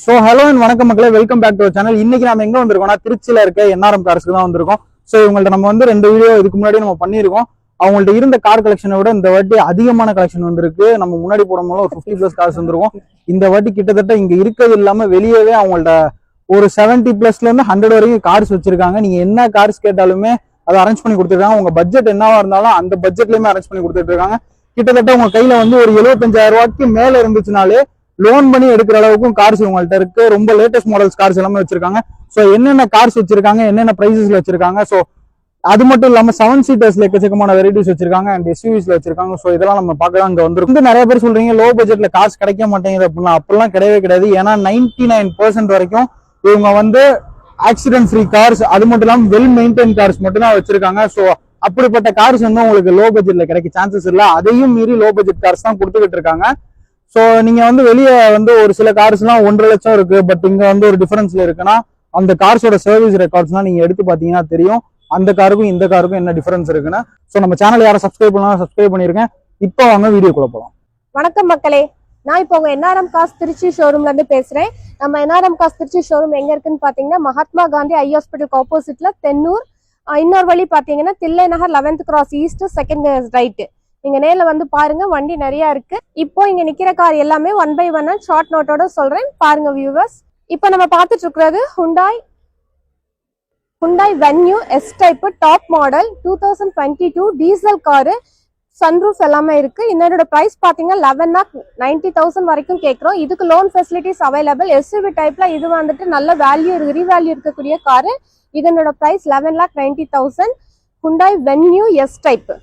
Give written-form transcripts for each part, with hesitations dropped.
So hello and வணக்கம் மக்களே, welcome back to our channel. இன்னைக்கு நம்ம எங்க வந்திருக்கோம்னா திருச்சியில இருக்க என்ஆர்எம் கார்ஸ்க்கு தான் வந்திருக்கோம். ஸோ இவங்கள்ட்ட நம்ம வந்து 2 வீடியோ இதுக்கு முன்னாடி நம்ம பண்ணியிருக்கோம். அவங்கள்ட்ட இருந்த கார் கலெக்ஷனை விட இந்த வாட்டி அதிகமான கலெக்ஷன் வந்திருக்கு. நம்ம முன்னாடி போடும்போது ஒரு 50+ கார்ஸ் வந்திருக்கும். இந்த வாட்டி கிட்டத்தட்ட இங்க இருக்கிறது இல்லாம வெளியவே அவங்கள்ட்ட ஒரு 70+ இருந்து 100 வரைக்கும் கார்ஸ் வச்சிருக்காங்க. நீங்க என்ன கார்ஸ் கேட்டாலுமே அதை அரேஞ்ச் பண்ணி கொடுத்துருக்காங்க. உங்க பட்ஜெட் என்னவா இருந்தாலும் அந்த பட்ஜெட்லயுமே அரேஞ்ச் பண்ணி கொடுத்துட்டு இருக்காங்க. கிட்டத்தட்ட உங்க கையில வந்து ஒரு 75,000 ரூபாய்க்கு மேல இருந்துச்சுனாலே லோன் பண்ணி எடுக்கிற அளவுக்கும் கார்ஸ் உங்கள்ட்ட இருக்கு. ரொம்ப லேட்டஸ்ட் மாடல்ஸ் கார்ஸ் எல்லாமே வச்சிருக்காங்க. ஸோ என்னென்ன கார்ஸ் வச்சிருக்காங்க, என்னென்ன பிரைசஸ்ல வச்சிருக்காங்க, ஸோ அது மட்டும் இல்லாம 7 சீட்டர்ஸ்ல எக்கச்சக்கமான வெரைட்டிஸ் வச்சிருக்காங்க அண்ட் எஸ்யூவிஸ்ல வச்சிருக்காங்க. ஸோ இதெல்லாம் நம்ம பார்க்கலாம். இங்க வந்துருக்கு. நிறைய பேர் சொல்றீங்க லோ பட்ஜெட்ல கார்ஸ் கிடைக்க மாட்டேங்குது அப்படிலாம் கிடையவே கிடையாது. ஏன்னா 99% வரைக்கும் இவங்க வந்து ஆக்சிடென்ட் ஃப்ரீ கார்ஸ், அது மட்டும் இல்லாம வெல் மெயின்டைன் கார்ஸ் மட்டும் தான் வச்சிருக்காங்க. ஸோ அப்படிப்பட்ட கார்ஸ் வந்து உங்களுக்கு லோ பட்ஜெட்ல கிடைக்க சான்சஸ் இல்லை. அதையும் மீறி லோ பட்ஜெட் கார்ஸ் தான் கொடுத்துக்கிட்டு இருக்காங்க. ஸோ நீங்க வந்து வெளியே வந்து ஒரு சில கார்ஸ் எல்லாம் 1.5 லட்சம் இருக்கு. பட் இங்க வந்து ஒரு டிஃபரன்ஸ்ல இருக்குன்னா அந்த கார்ஸோட சர்வீஸ் ரெக்கார்ட்ஸ்லாம் நீங்க எடுத்து பாத்தீங்கன்னா தெரியும் அந்த காருக்கும் இந்த காருக்கும் என்ன டிஃபரன்ஸ் இருக்குன்னு. ஸோ நம்ம சேனல் யாரும் சப்ஸ்கிரைப் பண்ணலாம், சப்ஸ்கிரைப் பண்ணிருக்கேன். இப்போ வாங்க வீடியோக்குள்ள போலாம். வணக்கம் மக்களே, நான் இப்போ உங்க என்ஆர்எம் கார்ஸ் திருச்சி ஷோரூம்ல இருந்து பேசுறேன். நம்ம என்ஆர்எம் கார்ஸ் திருச்சி ஷோரூம் எங்க இருக்குன்னு பாத்தீங்கன்னா மகாத்மா காந்தி ஐ ஹாஸ்பிட்டலுக்கு ஆப்போசிட்ல தென்னூர். இன்னொரு வழி பாத்தீங்கன்னா Thillai Nagar 11th cross east second right. நீங்க நேர்ல வந்து பாருங்க, வண்டி நிறைய இருக்கு. இப்போ இங்க நிக்கிற கார் எல்லாமே 1 by 1 ஷார்ட் நோட்டோட சொல்றேன், பாருங்க வியூவர்ஸ். இப்போ நம்ம பார்த்துட்டு இருக்கிறது Hyundai Venue S type top model 2022 diesel car. Sunroof எல்லாமே இருக்கு. இதோட பிரைஸ் பாத்தீங்கன்னா 11,90,000 வரைக்கும் கேட்கிறோம். இதுக்கு லோன் ஃபெசிலிட்டிஸ் அவைலபிள். எஸ்யூவி டைப்ல இது வந்துட்டு நல்ல வேல்யூ ரீவேல்யூ இருக்கக்கூடிய காரு. இதனோட price 11,90,000 Hyundai Venue S type.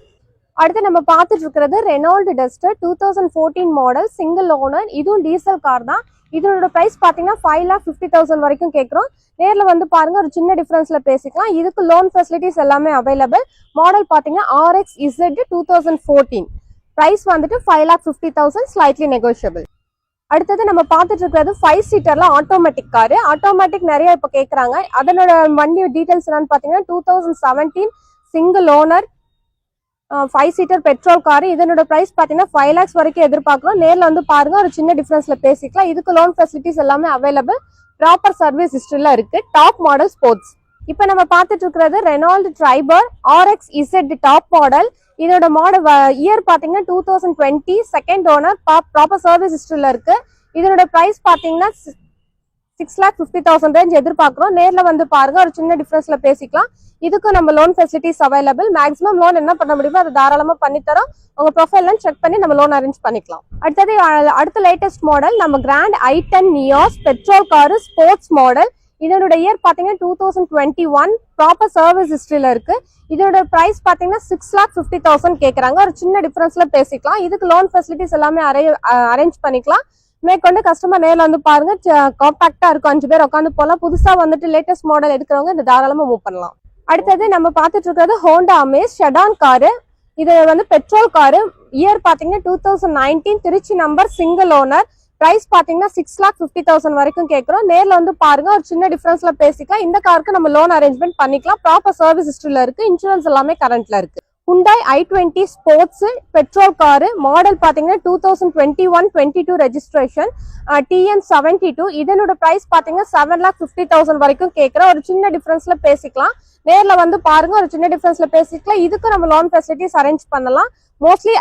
அடுத்து நம்ம பார்த்துட்டு இருக்கிறது Renault Duster 2014 model single owner. இதுவும் டீசல் கார் தான். இதனோட பிரைஸ் பாத்தீங்கன்னா 5,50,000 வரைக்கும் கேட்கிறோம். நேர்ல வந்து பாருங்க, ஒரு சின்ன டிஃபரன்ஸ்ல பேசிக்கலாம். இதுக்கு லோன் ஃபெசிலிட்டிஸ் எல்லாமே அவைலபிள். மாடல் பாத்தீங்கன்னா RX Z 2014. பிரைஸ் வந்துட்டு 5,50,000 ஸ்லைட்லி நெகோஷியபிள். அடுத்தது நம்ம பார்த்துட்டு இருக்கிறது 5 சீட்டர்ல ஆட்டோமேட்டிக் காரு. ஆட்டோமேட்டிக் நிறைய இப்ப கேட்கறாங்க. அதனோட வண்டி டீடைல்ஸ் என்னன்னு பாத்தீங்கன்னா 2017 single owner 5 seater petrol car. இதனோட பிரைஸ் பாத்தீங்கன்னா 5 lakhs வரைக்கும் எதிர்பார்க்கலாம். நேர்ல வந்து பாருங்க, ஒரு சின்ன டிஃபரன்ஸ்ல பேசிக்கலாம். இதுக்கு லோன் ஃபெசிலிட்டிஸ் எல்லாமே அவைலபிள். ப்ராப்பர் சர்வீஸ் ஹிஸ்டரியில இருக்கு. Top model sports. இப்ப நம்ம பார்த்துட்டு இருக்கிறது Renault Triber RX Z top model. இதோட மாடல் இயர் பாத்தீங்கன்னா 2020 செகண்ட் ஓனர். ப்ராப்பர் சர்வீஸ் ஹிஸ்டரியில இருக்கு. இதனோட பிரைஸ் பாத்தீங்கன்னா 6,50,000 ரேஞ்ச் எதிர்பார்க்கிறோம். நேர்ல வந்து பாருங்க, ஒரு சின்ன டிஃபரன்ஸ்ல பேசிக்கலாம். இதுக்கு நம்ம loan facilities available. Maximum loan என்ன பண்ண முடியுமோ அதை தாராளமா பண்ணித்தரோம். உங்க ப்ரொஃபைல்லாம் செக் பண்ணி நம்ம லோன் அரேஞ்ச் பண்ணிக்கலாம். அடுத்த லேட்டஸ்ட் மாடல் நம்ம Grand i10 Nios petrol car sports model. இதனோட இயர் பாத்தீங்கன்னா 2021. ப்ராப்பர் சர்வீஸ் ஹிஸ்டரியில இருக்கு. இதோட பிரைஸ் பாத்தீங்கன்னா 6,50,000 கேட்கறாங்க. ஒரு சின்ன டிஃபரன்ஸ்ல பேசிக்கலாம். இதுக்கு லோன் ஃபெசிலிட்டிஸ் எல்லாமே அரேஞ்ச் பண்ணிக்கலாம். மேற்கொண்டு கஸ்டமர் நேர்ல வந்து பாருங்க, காம்பாக்டா இருக்கும். 5 பேர் உட்காந்து போலாம். புதுசா வந்துட்டு லேட்டஸ்ட் மாடல் எடுக்கிறவங்க இந்த தாராளமா மூவ் பண்ணலாம். அடுத்தது நம்ம பார்த்துட்டு இருக்கிறது ஹோண்டா அமேஸ் ஷெடான் காரு. இது வந்து பெட்ரோல் காரு. இயர் பாத்தீங்கன்னா 2019 Trichy number single owner. Price பாத்தீங்கன்னா 6,50,000 வரைக்கும் கேட்கிறோம். நேர்ல வந்து பாருங்க, ஒரு சின்ன டிஃபரன்ஸ்ல பேசிக்கலாம். இந்த காருக்கு நம்ம லோன் அரேஞ்ச்மெண்ட் பண்ணிக்கலாம். ப்ராப்பர் சர்வீஸ் ஹிஸ்டரியில இருக்கு. இன்சூரன்ஸ் எல்லாமே கரண்ட்ல இருக்கு. Hyundai i20 sports petrol car. Model பாத்தீங்கன்னா 2021-22 ரெஜிஸ்ட்ரேஷன் TN72. இதனோட பிரைஸ் பாத்தீங்கன்னா 7,50,000 வரைக்கும் கேட்கிறோம். ஒரு சின்ன டிஃபரன்ஸ்ல பேசிக்கலாம். நேர்ல வந்து பாருங்க, ஒரு சின்ன டிஃபரன்ஸ்ல பேசிக்கலாம். இதுக்கு நம்ம லோன் ஃபெசிலிட்டிஸ் அரேஞ்ச் பண்ணலாம். மோஸ்ட்லி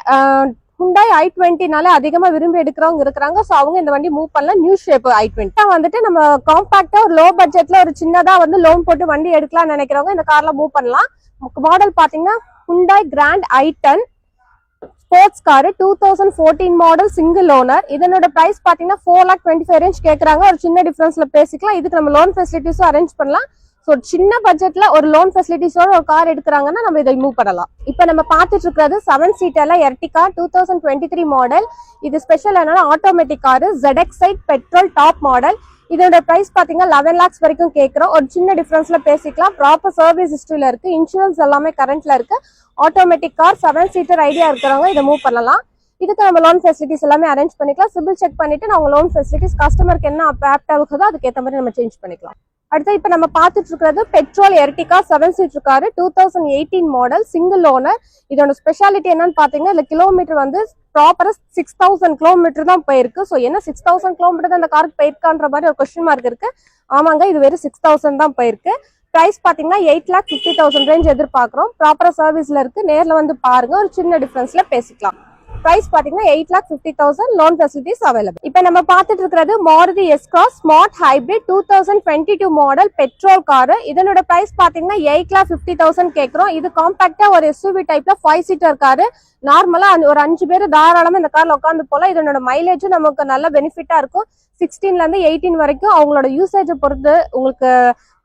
Hyundai i20 அதிகமா விரும்பி எடுக்கிறவங்க இருக்கிறாங்க. ஸோ அவங்க இந்த வண்டி மூவ் பண்ணலாம். நியூ ஷேப் i20 வந்துட்டு நம்ம காம்பாக்டா ஒரு லோ பட்ஜெட்ல ஒரு சின்னதா வந்து லோன் போட்டு வண்டி எடுக்கலாம்னு நினைக்கிறவங்க இந்த கார்ல மூவ் பண்ணலாம். மாடல் பாத்தீங்கன்னா Hyundai Grand i10 sports car 2014 model single owner. இதனோட பிரைஸ் பாத்தீங்கன்னா 4,25,000 ரேஞ்ச் கேட்கறாங்க. ஒரு சின்ன டிஃபரன்ஸ்ல பேசிக்கலாம். இதுக்கு நம்ம லோன் ஃபெசிலிட்டிஸும் அரேஞ்ச் பண்ணலாம். ஸோ சின்ன பட்ஜெட்ல ஒரு லோன் ஃபெசிலிட்டிஸோட ஒரு கார் எடுக்கிறாங்கன்னா நம்ம இதை மூவ் பண்ணலாம். இப்போ நம்ம பார்த்துட்டு இருக்கிறது 7 சீட்டர்ல எர்டிகா 2023 மாடல். இது ஸ்பெஷல் என்னன்னா automatic car. ZX petrol top model. இதோட பிரைஸ் பாத்தீங்கன்னா 11 lakhs வரைக்கும் கேட்கிறோம். ஒரு சின்ன டிஃபரன்ஸ்ல பேசிக்கலாம். ப்ராப்பர் சர்வீஸ் ஹிஸ்டரியில இருக்கு. இன்சூரன்ஸ் எல்லாமே கரண்ட்ல இருக்கு. ஆட்டோமேட்டிக் கார் 7 சீட்டர் ஐடியா இருக்கிறவங்க இதை மூவ் பண்ணலாம். இதுக்கு நம்ம லோன் ஃபெசிலிட்டிஸ் எல்லாமே அரேஞ்ச் பண்ணிக்கலாம். சிபில் செக் பண்ணிட்டு நம்ம லோன் ஃபெசிலிட்டிஸ் கஸ்டமருக்கு என்ன ஆப்ட் ஆகுதோ அதுக்கேற்ற மாதிரி நம்ம சேஞ்ச் பண்ணிக்கலாம். அடுத்து இப்ப நம்ம பார்த்துட்டு இருக்கிறது petrol Ertiga 7 seater car 2018 model single owner. இதோட ஸ்பெஷாலிட்டி என்னன்னு பாத்தீங்கன்னா இந்த கிலோமீட்டர் வந்து ப்ராப்பரா 6000 கிலோமீட்டர் தான் போயிருக்கு. ஸோ என்ன 6000 கிலோமீட்டர் தான் இந்த காருக்கு போயிருக்கான்ற மாதிரி ஒரு கொஸ்டின் மார்க் இருக்கு. ஆமாங்க, இது வெறும் 6000 தான் போயிருக்கு. பிரைஸ் பாத்தீங்கன்னா 8,50,000 ரேஞ்ச் எதிர்பார்க்கிறோம். ப்ராப்பரா சர்வீஸ்ல இருக்கு. நேர்ல வந்து பாருங்க, ஒரு சின்ன டிஃபரன்ஸ்ல பேசிக்கலாம். பிரைஸ் பாத்தீங்கன்னா 8,50,000 லோன் ஃபெசிலிட்டிஸ் அவைலபிள். இப்ப நம்ம பார்த்துட்டு இருக்கிறது Maruti S-cross smart hybrid 2022 model petrol car. இதனோட பிரைஸ் பாத்தீங்கன்னா 8,50,000 கேட்கிறோம். இது காம்பாக்டா ஒரு எஸ்யூவி டைப்ல 5 சீட்டர் காரு. நார்மலா ஒரு 5 பேர் தாராளமா இந்த கார்ல உட்காந்து போல. இதனோட மைலேஜும் நமக்கு நல்ல பெனிஃபிட்டா இருக்கும். 16ல இருந்து 18 வரைக்கும் அவங்களோட யூசேஜை பொறுத்து உங்களுக்கு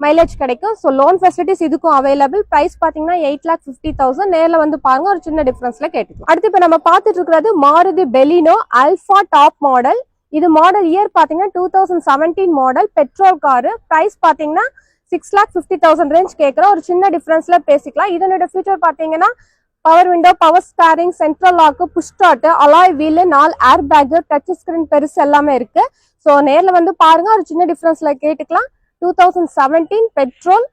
மைலேஜ் கிடைக்கும். ஸோ லோன் ஃபெசிலிட்டிஸ் இதுக்கும் அவைலபிள். பிரைஸ் பாத்தீங்கன்னா 8,50,000. நேர்ல வந்து பாருங்க, ஒரு சின்ன டிஃபரன்ஸ்ல கேட்டுக்கலாம். அடுத்து இப்ப நம்ம பார்த்துட்டு இருக்கிறது Maruti Baleno alpha top model. இது மாடல் இயர் பாத்தீங்கன்னா 2017 மாடல் பெட்ரோல் காரு. பிரைஸ் பாத்தீங்கன்னா 6,50,000 ரேஞ்ச் கேட்கிறோம். ஒரு சின்ன டிஃபரன்ஸ்ல பேசிக்கலாம். இதனோட ஃபியூச்சர் பாத்தீங்கன்னா power window, power steering, central lock, push start, alloy wheel, 4 air bag, touch screen பெருசு எல்லாமே இருக்கு. ஸோ நேர்ல வந்து பாருங்க, ஒரு சின்ன டிஃபரன்ஸ்ல கேட்டுக்கலாம். 2017 பெட்ரோல்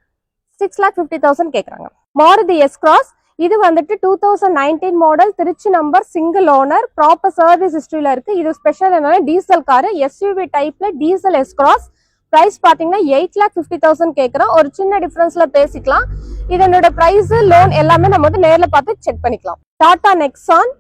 6,50,000 கேக்குறாங்க. மாருதி எஸ்-கிராஸ் இது வந்துட்டு 2019 model Trichy number single owner. Proper service ஹிஸ்டரியில இருக்கு. இது ஸ்பெஷல் என்னன்னா டீசல் காரு, எஸ்யூவி டைப்ல டீசல் எஸ்-கிராஸ். பிரைஸ் பாத்தீங்கன்னா 8,50,000 கேக்குறோம். ஒரு சின்ன டிஃபரன்ஸ்ல பேசிக்கலாம். இதனோட பிரைஸ், லோன் எல்லாமே நம்ம வந்து நேர்ல பார்த்து செக் பண்ணிக்கலாம். Tata Nexon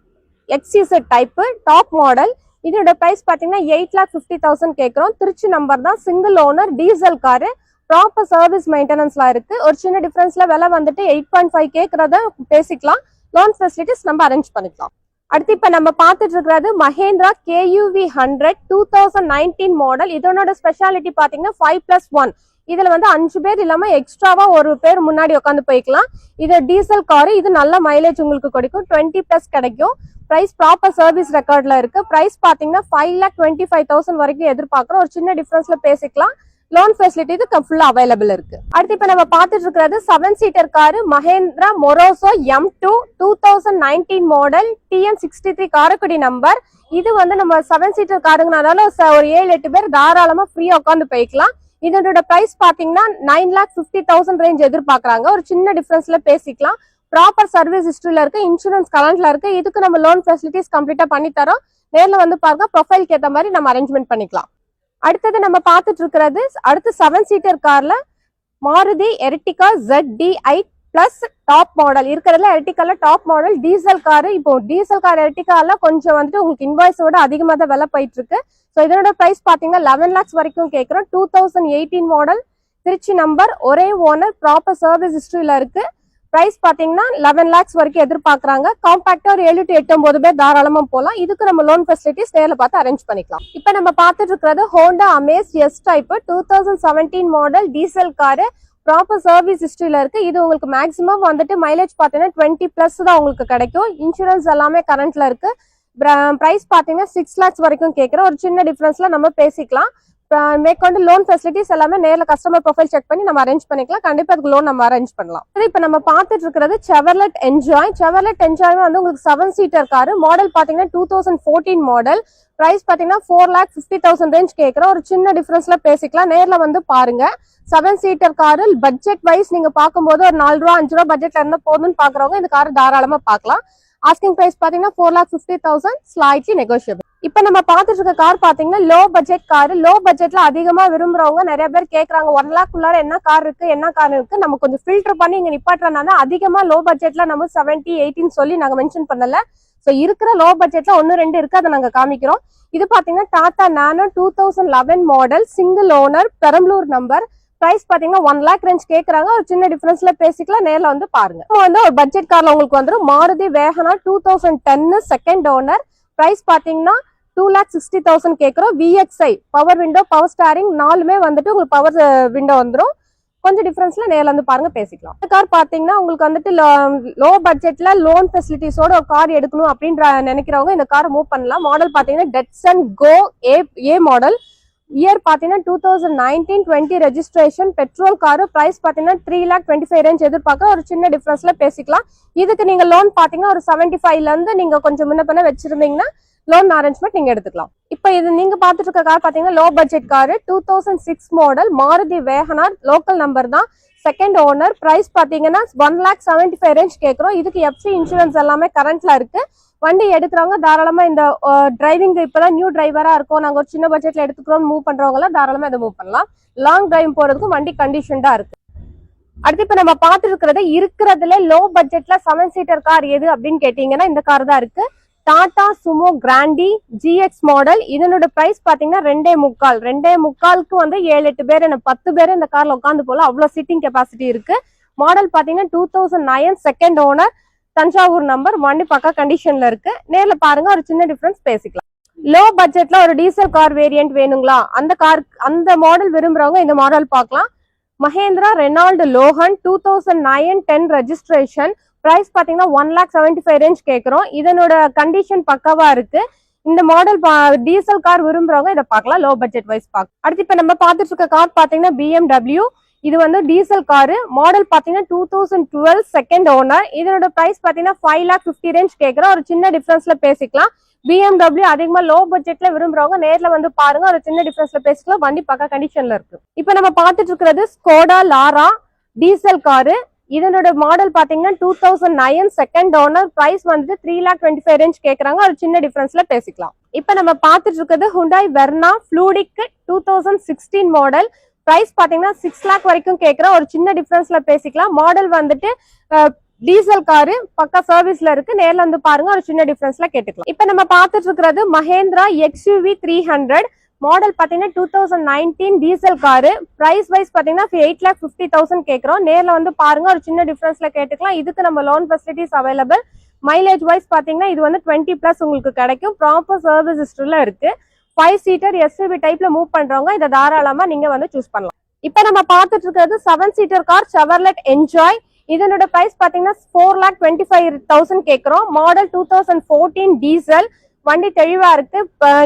XZ type top model. இதோட பிரைஸ் பாத்தீங்கன்னா 8,50,000 கேட்கிறோம். திருச்சி நம்பர் தான், single owner, diesel car, proper service மெயின்டெனன்ஸ்லாம் இருக்கு. ஒரு சின்ன டிஃபரன்ஸ்ல விலை வந்துட்டு 8.5 கேட்கறத பேசிக்கலாம். லோன் ஃபெசிலிட்டிஸ் நம்ம அரேஞ்ச் பண்ணிக்கலாம். அடுத்து இப்ப நம்ம பார்த்துட்டு இருக்கிறது மஹேந்திரா KUV 100 2019 மாடல். இதனோட ஸ்பெஷாலிட்டி பாத்தீங்கன்னா 5+1. இதுல வந்து 5 பேர் இல்லாம எக்ஸ்ட்ராவா ஒரு பேர் முன்னாடி உட்காந்து போய்க்கலாம். இது டீசல் காரு. இது நல்ல மைலேஜ் உங்களுக்கு கிடைக்கும். 20+ கிடைக்கும். பிரைஸ் ப்ராப்பர் சர்வீஸ் ரெக்கார்ட்ல இருக்கு. பிரைஸ் பாத்தீங்கன்னா 5,25,000 வரைக்கும் எதிர்பார்க்கிறோம். ஒரு சின்ன டிஃபரன்ஸ்ல பேசிக்கலாம். லோன் ஃபெசிலிட்டி இது ஃபுல்லா அவைலபிள் இருக்கு. அடுத்து இப்ப நம்ம பார்த்துட்டு இருக்கிறது 7 seater car Mahindra Marazzo M2 2019 model TN63 Karaikudi number. இது வந்து நம்ம 7 சீட்டர் காருங்கனால ஒரு 7-8 பேர் தாராளமா ஃப்ரீயா உட்காந்து போய்க்கலாம். இதனோட பிரைஸ் பாத்தீங்கன்னா 9,50,000 ரேஞ்ச் எதிர்பார்க்கறாங்க. ஒரு சின்ன டிஃபரன்ஸ்ல பேசிக்கலாம். ப்ராப்பர் சர்வீஸ் ஹிஸ்டரியில இருக்கு. இன்சூரன்ஸ் கரண்ட்ல இருக்கு. இதுக்கு நம்ம லோன் ஃபெசிலிட்டிஸ் கம்ப்ளீட்டா பண்ணி தரோம். நேர்ல வந்து பாருங்க, ப்ரொஃபைலுக்கு ஏற்ற மாதிரி நம்ம அரேஞ்ச்மெண்ட் பண்ணிக்கலாம். அடுத்தது நம்ம பார்த்துட்டு இருக்கிறது அடுத்து 7 சீட்டர் கார்ல Maruti Ertiga ZDI plus top model. இருக்கிறதுல எர்டிகால டாப் மாடல் டீசல் காரு. இப்போ டீசல் கார் எர்டிகால கொஞ்சம் வந்துட்டு உங்களுக்கு இன்வாய்ஸோட அதிகமாக தான் விலை போயிட்டு இருக்கு. ஸோ இதனோட பிரைஸ் பாத்தீங்கன்னா 11 lakhs வரைக்கும் கேட்கிறோம். 2018 மாடல் திருச்சி நம்பர், ஒரே ஓனர், ப்ராப்பர் சர்வீஸ் ஹிஸ்டரியில இருக்கு. பிரைஸ் பாத்தீங்கன்னா 11 lakhs வரைக்கும் எதிர்பார்க்கறாங்க. காம்பாக்டா ஒரு 7 to 8 பேர் தாராளமா போலாம். இதுக்கு நம்ம லோன் ஃபெசிலிட்டிஸ் நேர்ல பார்த்து அரேஞ்ச் பண்ணிக்கலாம். இப்ப நம்ம பார்த்துட்டு இருக்கிறது Honda Amaze S type 2017 model diesel car. Proper service ஹிஸ்டரியில இருக்கு. இது உங்களுக்கு மேக்ஸிமம் வந்துட்டு மைலேஜ் பாத்தீங்கன்னா 20+ தான் உங்களுக்கு கிடைக்கும். இன்சூரன்ஸ் எல்லாமே கரண்ட்ல இருக்கு. பிரைஸ் பாத்தீங்கன்னா 6 lakhs வரைக்கும் கேட்கிறோம். ஒரு சின்ன டிஃபரன்ஸ்ல நம்ம பேசிக்கலாம். மேற்கொண்டு லோன் ஃபெசிலிட்டிஸ் எல்லாமே நேர்ல கஸ்டமர் ப்ரொஃபைல் செக் பண்ணி நம்ம அரேஞ்ச் பண்ணிக்கலாம். கண்டிப்பா அதுக்கு லோன் நம்ம அரேஞ்ச் பண்ணலாம். இப்ப நம்ம பார்த்துட்டு இருக்கிறது செவர்லெட் என்ஜாய். செவர்லெட் என்ஜாய் வந்து உங்களுக்கு 7 சீட்டர் காரு. மாடல் பாத்தீங்கன்னா 2014 மாடல். பிரைஸ் பாத்தீங்கன்னா 4,50,000 ரேஞ்ச் கேட்கிறோம். ஒரு சின்ன டிஃபரன்ஸ்ல பேசிக்கலாம். நேர்ல வந்து பாருங்க. 7 சீட்டர் காரு பட்ஜெட் வைஸ் நீங்க பார்க்கும்போது ஒரு 4 ரூபா 5 ரூபா பட்ஜெட்ல இருந்தா போதும்னு பாக்குறவங்க இந்த கார் தாராளமா பார்க்கலாம். ஆஸ்கிங் பிரைஸ் பாத்தீங்கன்னா 4,50,000, ஸ்லைட்லி நெகோஷியபிள். இப்ப நம்ம பார்த்துட்டு இருக்க கார் பாத்தீங்கன்னா லோ பட்ஜெட் கார். லோ பட்ஜெட்ல அதிகமா விரும்புறவங்க நிறைய பேர் கேக்குறாங்க 1 lakh குள்ளார என்ன கார் இருக்கு நம்ம கொஞ்சம் ஃபில்டர் பண்ணி இங்க நிப்பாட்டுறதுனால அதிகமா லோ பட்ஜெட்ல நம்ம 70, 18 சொல்லி நாங்க மென்ஷன் பண்ணல. சோ இருக்கிற லோ பட்ஜெட்ல 1-2 இருக்கு, அதை நாங்க காமிக்கிறோம். இது பாத்தீங்கன்னா Tata Nano 2011 model single owner, Perambalur number. Price பாத்தீங்கன்னா 1 lakh ரேஞ்ச் கேக்குறாங்க. ஒரு சின்ன டிஃபரன்ஸ்ல பேசிக்கலாம். நேர்ல வந்து பாருங்க. வந்து ஒரு பட்ஜெட் கார்ல உங்களுக்கு வந்துடும் Maruti WagonR 2010 second owner. Price பாத்தீங்கன்னா 2,60,000 கேக்குறோம். VXI power window, power steering 4மே வந்துட்டு உங்களுக்கு பவர் விண்டோ வந்துடும். கொஞ்சம் டிஃபரன்ஸ்ல நேர்ல வந்து பாருங்க, பேசிக்கலாம். இந்த கார் பாத்தீங்கன்னா உங்களுக்கு வந்துட்டு லோ பட்ஜெட்ல லோன் ஃபெசிலிட்டிஸோட ஒரு கார் எடுக்கணும் அப்படின்ற நினைக்கிறவங்க இந்த கார் மூவ் பண்ணலாம். மாடல் பாத்தீங்கன்னா டெட்சன் கோ ஏ மாடல். இயர் பாத்தீங்கன்னா 2019-20 ரெஜிஸ்ட்ரேஷன் பெட்ரோல் காரு. பிரைஸ் பாத்தீங்கன்னா 3,25,000 ரேஞ்ச் எதிர்பார்க்க ஒரு சின்ன டிஃபரன்ஸ்ல பேசிக்கலாம். இதுக்கு நீங்க லோன் பாத்தீங்கன்னா ஒரு 75ல இருந்து நீங்க கொஞ்சம் முன்ன பண்ண வச்சிருந்தீங்கன்னா லோன் அரேஞ்ச்மெண்ட் நீங்க எடுத்துக்கலாம். இப்போ இது நீங்க பாத்துட்டு இருக்க கார் பாத்தீங்கன்னா low budget car, 2006 model Maruti Wagon R, local number தான், செகண்ட் ஓனர். பிரைஸ் பாத்தீங்கன்னா 1,75,000 ரேஞ்ச் கேட்கறோம். இதுக்கு எஃப்சி இன்சூரன்ஸ் எல்லாமே கரண்ட்ல இருக்கு. வண்டி எடுக்கிறவங்க தாராளமா இந்த டிரைவிங் இப்பதான் நியூ டிரைவரா இருக்கும், நாங்க ஒரு சின்ன பட்ஜெட்ல எடுத்துக்கிறோம் மூவ் பண்றவங்க எல்லாம் தாராளமா இதை மூவ் பண்ணலாம். லாங் டிரைவ் போறதுக்கும் வண்டி கண்டிஷன்டா இருக்கு. அடுத்து இப்ப நம்ம பாத்துட்டு இருக்கிறது இருக்கிறதுல லோ பட்ஜெட்ல 7 சீட்டர் கார் எது அப்படின்னு கேட்டீங்கன்னா இந்த கார் தான் இருக்கு. Tata Sumo Grande GX model. இதனோட பிரைஸ் பாத்தீங்கன்னா 2.25 வந்து 7-8 பேர் 10 பேர் இந்த கார்ல உட்காந்து போல, அவ்வளவு சீட்டிங் கெபாசிட்டி இருக்கு. மாடல் பாத்தீங்கன்னா 2009 செகண்ட் ஓனர், தஞ்சாவூர் நம்பர். வண்டி பக்கா கண்டிஷன்ல இருக்கு. நேர்ல பாருங்க, ஒரு சின்ன டிஃபரன்ஸ் பேசிக்கலாம். லோ பட்ஜெட்ல ஒரு டீசல் கார் வேரியன்ட் வேணுங்களா, அந்த மாடல் விரும்புறவங்க இந்த மாடல் பார்க்கலாம். Mahindra Renault Logan 2009-10 registration. Price பாத்தீங்கன்னா 1,75,000 ரேஞ்ச் கேட்கறோம். இதனோட கண்டிஷன் பக்காவா இருக்கு. இந்த மாடல் டீசல் கார் விரும்புறவங்க இதை பார்க்கலாம், லோ பட்ஜெட் வைஸ் பார்க்கலாம். அடுத்து இப்ப நம்ம பார்த்துட்டு இருக்க கார் பாத்தீங்கன்னா BMW. இது வந்து டீசல் காரு. மாடல் பாத்தீங்கன்னா 2012 செகண்ட் ஓனர். இதனோட பிரைஸ் பாத்தீங்கன்னா 5,50,000 ரேஞ்ச் கேட்கறோம். ஒரு சின்ன டிஃபரன்ஸ்ல பேசிக்கலாம். BMW அதிகமா லோ பட்ஜெட்ல விரும்புறவங்க நேர்ல வந்து பாருங்க, ஒரு சின்ன டிஃபரன்ஸ்ல பேசிக்கலாம். வண்டி பக்கா கண்டிஷன்ல இருக்கு. இப்ப நம்ம பார்த்துட்டு இருக்கிறது ஸ்கோடா லாரா டீசல் காரு. இதனோட மாடல் பாத்தீங்கன்னா 2009 செகண்ட் ஓனர். பிரைஸ் வந்து 3,25,000 ரேஞ்ச் கேக்குறாங்க. ஒரு சின்ன டிஃபரன்ஸ்ல பேசிக்கலாம். இப்ப நம்ம பார்த்துட்டு இருக்கிறது Hyundai Verna Fluidic 2016 model. Price பாத்தீங்கன்னா 6 lakh வரைக்கும் கேட்கறோம். ஒரு சின்ன டிஃபரன்ஸ்ல பேசிக்கலாம். மாடல் வந்துட்டு டீசல் காரு, பக்கா சர்வீஸ்ல இருக்கு. நேர்ல வந்து பாருங்க, ஒரு சின்ன டிஃபரன்ஸ்ல கேட்டுக்கலாம். இப்ப நம்ம பார்த்துட்டு இருக்கிறது மஹேந்திரா XUV 300. மாடல் பாத்தீங்கன்னா 2019 டீசல் காரு. பிரைஸ் வைஸ் பாத்தீங்கன்னா 8,50,000 கேட்கறோம். நேர்ல வந்து பாருங்க, ஒரு சின்ன டிஃபரன்ஸ்ல கேட்டுக்கலாம். இதுக்கு நம்ம loan facilities available. Mileage wise பாத்தீங்கன்னா இது வந்து 20+ உங்களுக்கு கிடைக்கும். ப்ராப்பர் சர்வீஸ் ஹிஸ்டரியில இருக்கு. 5 சீட்டர் SUV டைப்ல மூவ் பண்றவங்க இதை தாராளமா நீங்க வந்து சூஸ் பண்ணலாம். இப்ப நம்ம பார்த்துட்டு இருக்கிறது 7 சீட்டர் கார் செவர்லெட் என்ஜாய். இதனோட பிரைஸ் பாத்தீங்கன்னா 4,25,000 கேட்கறோம். Model 2014 diesel. வண்டி தெளிவா இருக்கு.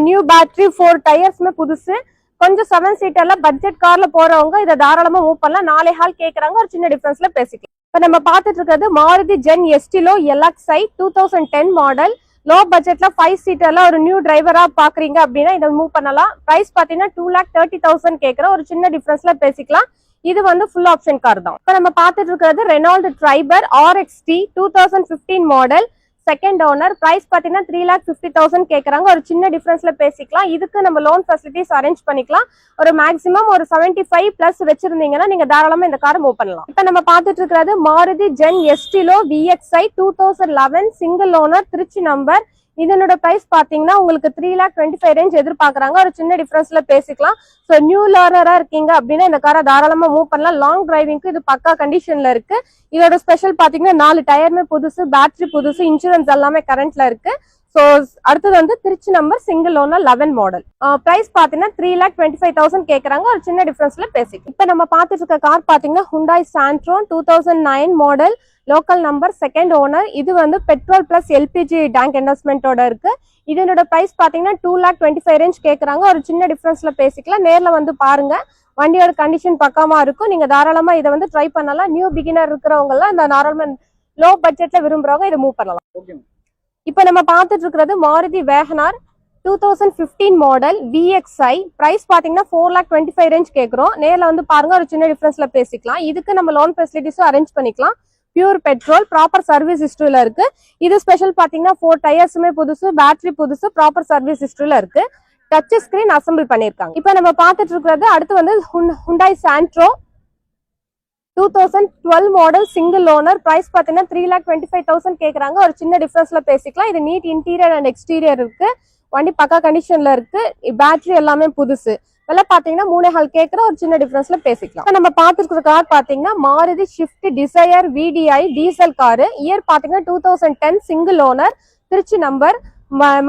நியூ பேட்டரி, 4 டயர்ஸ்மே புதுசு. கொஞ்சம் 7 சீட்டர்ல பட்ஜெட் கார்ல போறவங்க இதை தாராளமா மூவ் பண்ணலாம். 4.5 கேட்கறாங்க. ஒரு சின்ன டிஃபரன்ஸ்ல பேசிக்கலாம். இப்ப நம்ம பார்த்துட்டு இருக்கிறது Maruti Zen Estilo LXi 2010 model. Low பட்ஜெட்ல 5 சீட்டர்ல ஒரு நியூ டிரைவரா பாக்குறீங்க அப்படின்னா இதை மூவ் பண்ணலாம். பிரைஸ் பாத்தீங்கன்னா 2,30,000 கேட்கறோம். ஒரு சின்ன டிஃபரன்ஸ்ல பேசிக்கலாம். இது வந்து ஃபுல் ஆப்ஷன் கார் தான். இப்ப நம்ம பார்த்துட்டு இருக்கிறது Renault Triber RXT 2015 model, second owner. Price பாத்தீங்கன்னா 3,50,000 கேட்கறாங்க. ஒரு சின்ன டிஃபரன்ஸ்ல பேசிக்கலாம். இதுக்கு நம்ம லோன் ஃபெசிலிட்டிஸ் அரேஞ்ச் பண்ணிக்கலாம். ஒரு மேக்ஸிமம் ஒரு 75+ வச்சிருந்தீங்கன்னா நீங்க தாராளமா இந்த காரை மூவ் பண்ணலாம். இப்ப நம்ம பார்த்துட்டு இருக்கிறது Maruti Zen Estilo VXi 2011 single owner, Trichy number. இதனோட பிரைஸ் பாத்தீங்கன்னா உங்களுக்கு 3,25,000 ரேஞ்ச் எதிர்பார்க்கறாங்க. ஒரு சின்ன டிஃபரன்ஸ்ல பேசிக்கலாம். ஸோ நியூ லேர்னரா இருக்கீங்க அப்படின்னா இந்த காரை தாராளமா மூவ் பண்ணலாம். லாங் டிரைவிங்க்கு இது பக்கா கண்டிஷன்ல இருக்கு. இதோட ஸ்பெஷல் பாத்தீங்கன்னா 4 டயருமே புதுசு, பேட்டரி புதுசு, இன்சூரன்ஸ் எல்லாமே கரண்ட்ல இருக்கு. ஸோ அடுத்தது வந்து Trichy number single owner 11 model. Price பாத்தீங்கன்னா 3,25,000 கேட்கறாங்க. ஒரு சின்ன டிஃபரன்ஸ்ல பேசிக்கலாம். இப்ப நம்ம பார்த்துட்டு இருக்க கார் பாத்தீங்கன்னா Hyundai Santro 2009 model, local number, second owner. இது வந்து பெட்ரோல் பிளஸ் LPG டேங்க் என்டர்ஸ்மெண்டோட இருக்கு. இதனோட பிரைஸ் பாத்தீங்கன்னா 2,25,000 ரேஞ்ச் கேட்கறாங்க. ஒரு சின்ன டிஃபரன்ஸ்ல பேசிக்கலாம். நேர்ல வந்து பாருங்க, வண்டியோட கண்டிஷன் பக்காமா இருக்கும். நீங்க தாராளமா இதை வந்து ட்ரை பண்ணலாம். நியூ பிகினர் இருக்கிறவங்க எல்லாம் இந்த நார்மல் லோ பட்ஜெட்ல விரும்புறவங்க இதை மூவ் பண்ணலாம். இப்ப நம்ம பார்த்துட்டு இருக்கிறது Maruti WagonR 2015 model VXi. Price பாத்தீங்கன்னா 4,25,000 ரேஞ்ச் கேட்கறோம். நேர்ல வந்து பாருங்க, ஒரு சின்ன டிஃபரன்ஸ்ல பேசிக்கலாம். இதுக்கு நம்ம லோன் ஃபெசிலிட்டிஸும் அரேஞ்ச் பண்ணிக்கலாம். பியூர் பெட்ரோல், ப்ராப்பர் சர்வீஸ் ஹிஸ்டரியில இருக்கு. இது ஸ்பெஷல் பாத்தீங்கன்னா 4 டயர்ஸுமே புதுசு, பேட்டரி புதுசு, ப்ராப்பர் சர்வீஸ் ஹிஸ்டரியில இருக்கு. டச் ஸ்கிரீன் அசம்பிள் பண்ணிருக்காங்க. இப்ப நம்ம பார்த்துட்டு இருக்கிறது அடுத்து வந்து Hyundai Santro 2012 model single owner. Price பாத்தீங்கன்னா 3,25,000 கேட்கறாங்க. ஒரு சின்ன டிஃபரன்ஸ்ல பேசிக்கலாம். இது நீட் இன்டீரியர் அண்ட் எக்ஸ்டீரியர் இருக்கு. வண்டி பக்கா கண்டிஷன்ல இருக்கு. பேட்டரி எல்லாமே புதுசு. விலை பாத்தீங்கன்னா 3.5 கேட்கற. ஒரு சின்ன டிஃபரன்ஸ்ல பேசிக்கலாம். நம்ம பார்த்துருக்கிற கார் பாத்தீங்கன்னா Maruti Swift Dzire VDI diesel car. Year பாத்தீங்கன்னா 2010 single owner, Trichy number.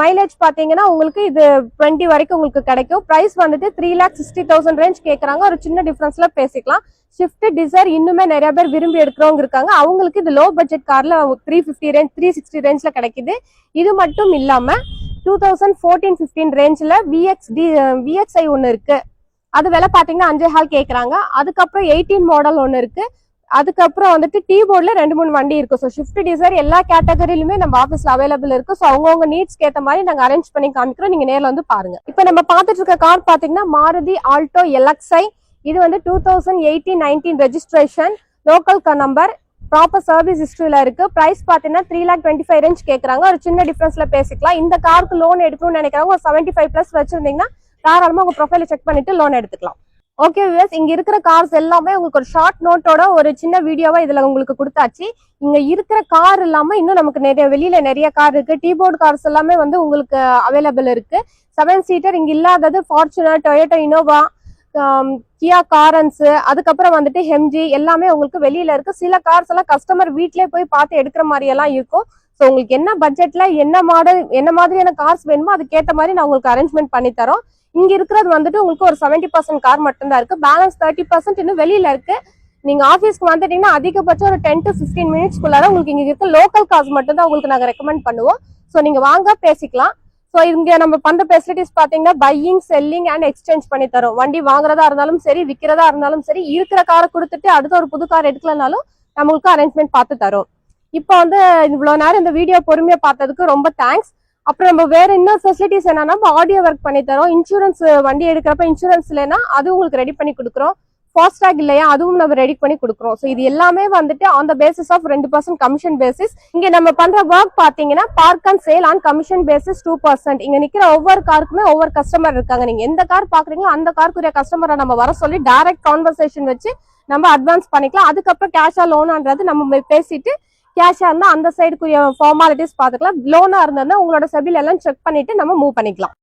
Mileage பாத்தீங்கன்னா உங்களுக்கு இது 20 வரைக்கும் உங்களுக்கு கிடைக்கும். பிரைஸ் வந்துட்டு 3,60,000 ரேஞ்ச் கேட்கறாங்க. ஒரு சின்ன டிஃபரன்ஸ்ல பேசிக்கலாம். ஷிஃப்ட் டிசைர் இன்னுமே நிறைய பேர் விரும்பி எடுக்கிறவங்க இருக்காங்க. அவங்களுக்கு இது லோ பட்ஜெட் கார்ல 350 ரேஞ்ச் 360 ரேஞ்ச்ல கிடைக்குது. இது மட்டும் இல்லாம 2014-15 ரேஞ்சில் VXI ஒன்று இருக்கு. அது விலை பார்த்தீங்கன்னா 5.5 கேட்குறாங்க. அதுக்கப்புறம் 18 மாடல் ஒன்று இருக்கு. அதுக்கப்புறம் வந்துட்டு டீ போர்டில் 2-3 வண்டி இருக்கு. ஸோ ஷிஃப்ட் டிசைர் எல்லா கேட்டகரியிலுமே நம்ம ஆஃபீஸ்ல அவைலபிள் இருக்கு. ஸோ அவங்கவுங்க நீட்ஸ்க்கு ஏற்ற மாதிரி நாங்கள் அரேஞ்ச் பண்ணி காமிக்கிறோம். நீங்க நேரில் வந்து பாருங்க. இப்போ நம்ம பார்த்துட்டு இருக்க கார் பார்த்தீங்கன்னா மாருதி ஆல்டோ LXi. இது வந்து 2018-19 registration, local number, proper service ஹிஸ்டரியில இருக்கு. பிரைஸ் பார்த்தீங்கன்னா 3,25,000 ரேஞ்ச் கேட்குறாங்க. ஒரு சின்ன டிஃபரன்ஸ்ல பேசிக்கலாம். இந்த காருக்கு லோன் எடுக்கணும்னு நினைக்கிறவங்க ஒரு 75+ வச்சிருந்தீங்கன்னா தாராளமா உங்க ப்ரொஃபைல செக் பண்ணிட்டு லோன் எடுத்துக்கலாம். ஓகே வியூவர்ஸ், இங்க இருக்கிற கார்ஸ் எல்லாமே உங்களுக்கு ஒரு ஷார்ட் நோட்டோட ஒரு சின்ன வீடியோவா இதுல உங்களுக்கு கொடுத்தாச்சு. இங்க இருக்கிற கார் இல்லாம இன்னும் நமக்கு வெளியில நிறைய கார் இருக்கு. டீ போர்டு கார்ஸ் எல்லாமே வந்து உங்களுக்கு அவைலபிள் இருக்கு. 7 சீட்டர் இங்க இல்லாதது ஃபார்ச்சுனர், டொயோட்டா இனோவா, கியா காரன்ஸ், அதுக்கப்புறம் வந்துட்டு ஹெம்ஜி எல்லாமே உங்களுக்கு வெளியில இருக்கு. சில கார்ஸ் எல்லாம் கஸ்டமர் வீட்லயே போய் பார்த்து எடுக்கிற மாதிரி எல்லாம் இருக்கும். ஸோ உங்களுக்கு என்ன பட்ஜெட்ல என்ன மாடல் என்ன மாதிரியான கார்ஸ் வேணுமோ அதுக்கேற்ற மாதிரி நான் உங்களுக்கு அரேஞ்ச்மெண்ட் பண்ணி தரோம். இங்க இருக்கிறது வந்துட்டு உங்களுக்கு ஒரு 70% கார் மட்டும்தான் இருக்கு. பேலன்ஸ் 30% இன்னும் வெளியில இருக்கு. நீங்க ஆஃபீஸ்க்கு வந்துட்டீங்கன்னா அதிகபட்சம் ஒரு 10 to 15 மினிட்ஸ்க்குள்ளார உங்களுக்கு இங்க இருக்க லோக்கல் கார்ஸ் மட்டும் தான் உங்களுக்கு நாங்க ரெக்கமெண்ட் பண்ணுவோம். ஸோ நீங்க வாங்க பேசிக்கலாம். ஸோ இங்க நம்ம பண்ற ஃபெசிலிட்டிஸ் பாத்தீங்கன்னா பையிங், செல்லிங் அண்ட் எக்ஸ்சேஞ்ச் பண்ணி தரோம். வண்டி வாங்குறதா இருந்தாலும் சரி, விற்கிறதா இருந்தாலும் சரி, இருக்கிற காரை கொடுத்துட்டு அடுத்த ஒரு புது கார் எடுக்கலனாலும் நம்மளுக்கு அரேஞ்ச்மெண்ட் பார்த்து தரோம். இப்போ வந்து இவ்வளவு நேரம் இந்த வீடியோ பொறுமையா பார்த்ததுக்கு ரொம்ப தேங்க்ஸ். அப்புறம் நம்ம வேற இன்னொரு ஃபெசிலிட்டிஸ் என்னன்னா ஆடியோ ஒர்க் பண்ணி தரோம். இன்சூரன்ஸ் வண்டி எடுக்கிறப்ப இன்சூரன்ஸ் இல்லைன்னா அதுவும் உங்களுக்கு ரெடி பண்ணி கொடுக்குறோம். ஃபாஸ்டாக் இல்லையா அதுவும் நம்ம ரெடி பண்ணி கொடுக்குறோம். ஸோ இது எல்லாமே வந்துட்டு on the basis of 2% commission basis. இங்க நம்ம பண்ற ஒர்க் பாத்தீங்கன்னா park and sale on commission basis 2%. இங்க நிக்கிற ஒவ்வொரு காருக்குமே ஒவ்வொரு கஸ்டமர் இருக்காங்க. நீங்க எந்த கார் பாக்குறீங்களோ அந்த காருக்குரிய கஸ்டமரை நம்ம வர சொல்லி டைரக்ட் கான்வர்சேஷன் வச்சு நம்ம அட்வான்ஸ் பண்ணிக்கலாம். அதுக்கப்புறம் கேஷா லோனான்றது நம்ம பேசிட்டு கேஷா இருந்தா அந்த சைடுக்குரிய ஃபார்மாலிட்டிஸ் பாத்துக்கலாம். லோனா இருந்தா உங்களோட செபில் எல்லாம் செக் பண்ணிட்டு நம்ம மூவ் பண்ணிக்கலாம்.